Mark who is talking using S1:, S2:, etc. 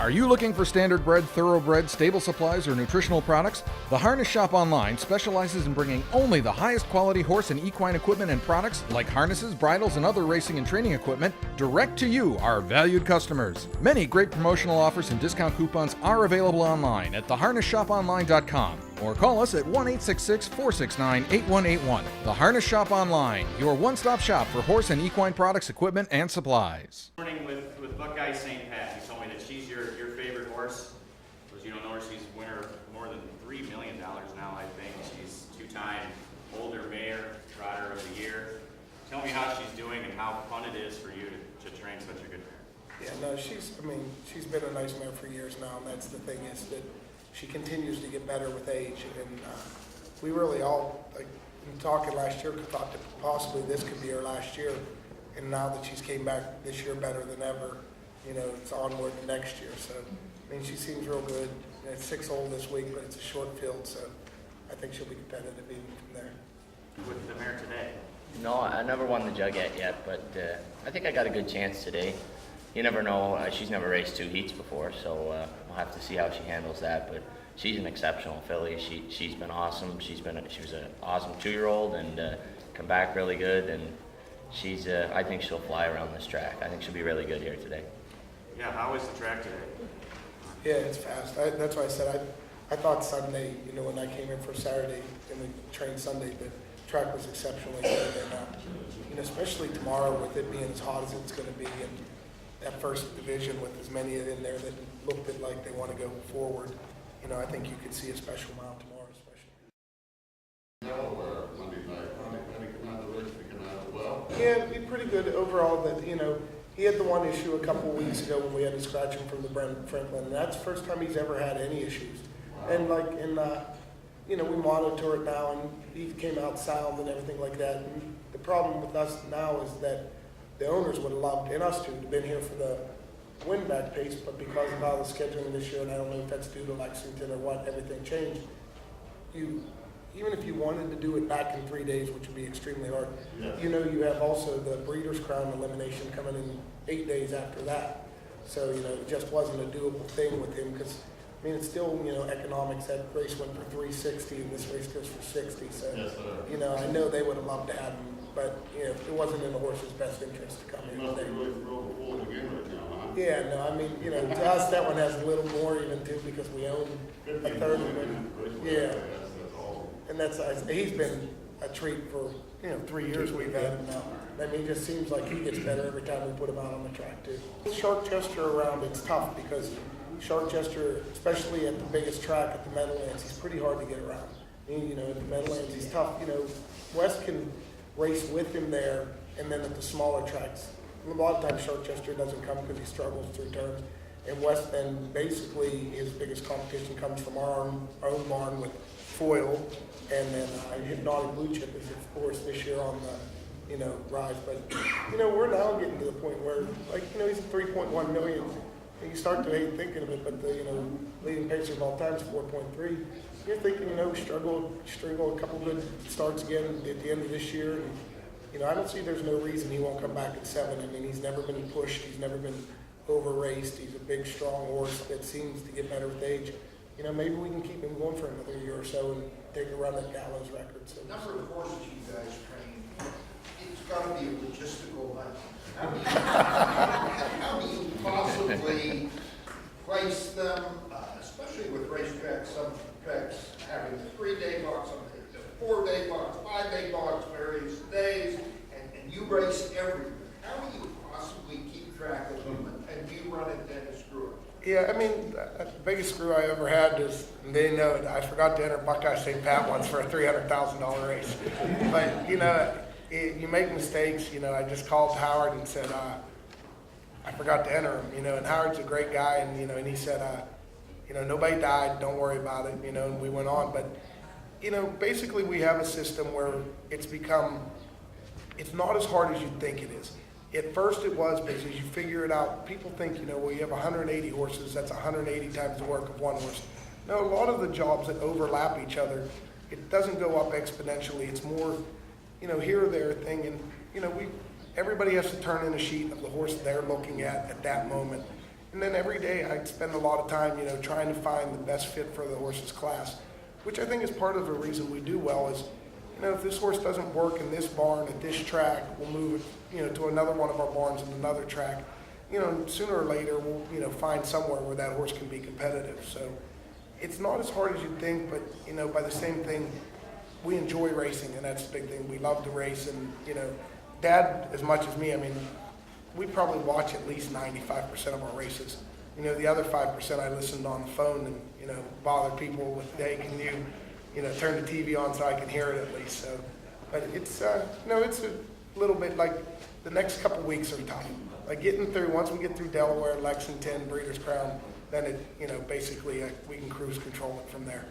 S1: Are you looking for standard-bred, thoroughbred, stable supplies, or nutritional products? The Harness Shop Online specializes in bringing only the highest quality horse and equine equipment and products like harnesses, bridles, and other racing and training equipment direct to you, our valued customers. Many great promotional offers and discount coupons are available online at theharnessshoponline.com or call us at 1-866-469-8181. The Harness Shop Online, your one-stop shop for horse and equine products, equipment, and supplies.
S2: Morning with Buckeye St. Pat. You told me that she's your favorite horse. As you don't know her, she's winner of more than $3 million now, I think. She's two-time Older Mayor, Trotter of the Year. Tell me how she's doing and how fun it is for you to train such a good mare.
S3: Yeah, no, she's been a nice mare for years now, and that's the thing is that she continues to get better with age. And we really all, like, in talking last year, thought that possibly this could be her last year. And now that she's came back this year better than ever, you know, it's onward to next year. So, I mean, she seems real good. And it's 6-hole this week, but it's a short field, so I think she'll be competitive even from there.
S2: With the mare today?
S4: No, I never won the Jugette yet, but I think I got a good chance today. You never know. She's never raced 2 heats before, so we'll have to see how she handles that. But she's an exceptional filly. She's been awesome. She was an awesome 2-year-old and come back really good. And she's I think she'll fly around this track. I think she'll be really good here today.
S2: Yeah, how is the track today?
S3: Yeah, it's fast. That's why I said I thought Sunday, you know, when I came in for Saturday and we trained Sunday, the track was exceptionally good. And you know, especially tomorrow with it being as hot as it's going to be, and that first division with as many in there that looked like they want to go forward, you know, I think you could see a special mount tomorrow, especially.
S5: Monday night, how did he come out of the race? Did he come out well?
S3: Yeah, be pretty good overall. That, you know, he had the one issue a couple weeks ago when we had to scratch him from the Franklin, and that's the first time he's ever had any issues. Wow. And you know, we monitor it now, and he came out sound and everything like that. And the problem with us now is that the owners would have loved, and us too, to have been here for the win-back pace, but because of how the scheduling this year, and I don't know if that's due to Lexington or what, everything changed. Even if you wanted to do it back in 3 days, which would be extremely hard, you know, you have also the Breeders' Crown elimination coming in 8 days after that. So, you know, it just wasn't a doable thing with him because, I mean, it's still, you know, economics. That race went for 360 and this race goes for 60. So, you know, I know they would have loved to have him, but, you know, it wasn't in the horse's best interest to come in today.
S5: Really throw the full again right now, huh?
S3: Yeah, no, I mean, you know, to us that one has a little more even too because we own a third of it. Yeah. And he's been a treat for, you know, 3 years we've had him now. I mean, it just seems like he gets better every time we put him out on the track too. Shark Chester around, it's tough because Shark Chester, especially at the biggest track at the Meadowlands, he's pretty hard to get around. You know, at the Meadowlands, he's tough. You know, West can race with him there, and then at the smaller tracks, a lot of times Shark Chester doesn't come because he struggles through turns. And West then basically his biggest competition comes from our own barn with Foil, and then Hypnotic Blue Chip is of course this year on the, you know, rise. But you know, we're now getting to the point where, like, you know, he's at 3.1 million. And you start to hate thinking of it, but the, you know, leading pacer of all time is 4.3. You're thinking, you know, string a couple good starts again at the end of this year. And, you know, I don't see there's no reason he won't come back at 7. I mean, he's never been pushed. He's never been over-raced. He's a big, strong horse that seems to get better with age. You know, maybe we can keep him going for another year or so and take a run at Gallows record. So,
S6: the number of horses you guys train, it's got to be a logistical nightmare. How do you possibly place them, especially with racetracks, some tracks having a 3-day box, some a 4-day box, 5-day box, various days, and you race everywhere. How do you possibly keep track of them, and do you run it then a screw up?
S3: yeah, I mean, the biggest screw I ever had is, they know it, I forgot to enter Buckeye St. Pat once for a $300,000 race. But, you know, you make mistakes. You know, I just called Howard and said, I forgot to enter him, you know, and Howard's a great guy, and, you know, and he said, you know, nobody died, don't worry about it, you know, and we went on. But, you know, basically we have a system where it's not as hard as you think it is. At first it was, because as you figure it out, people think, you know, well, you have 180 horses, that's 180 times the work of one horse. No, a lot of the jobs that overlap each other, it doesn't go up exponentially. It's more, you know, here or there thing. And, you know, everybody has to turn in a sheet of the horse they're looking at that moment. And And then every day I spend a lot of time, trying to find the best fit for the horse's class, which I think is part of the reason we do well is, if this horse doesn't work in this barn at this track, we'll move it, to another one of our barns in another track. Sooner or later we'll, find somewhere where that horse can be competitive. So it's not as hard as you'd think, but, by the same thing, we enjoy racing, and that's the big thing. We love to race, and, Dad, as much as me, we probably watch at least 95% of our races. The other 5% I listened on the phone and, bother people with, hey, can you, turn the TV on so I can hear it at least. So, but it's, it's a little bit like the next couple weeks are tough. Like getting through, once we get through Delaware, Lexington, Breeders' Crown, then it, basically we can cruise control it from there.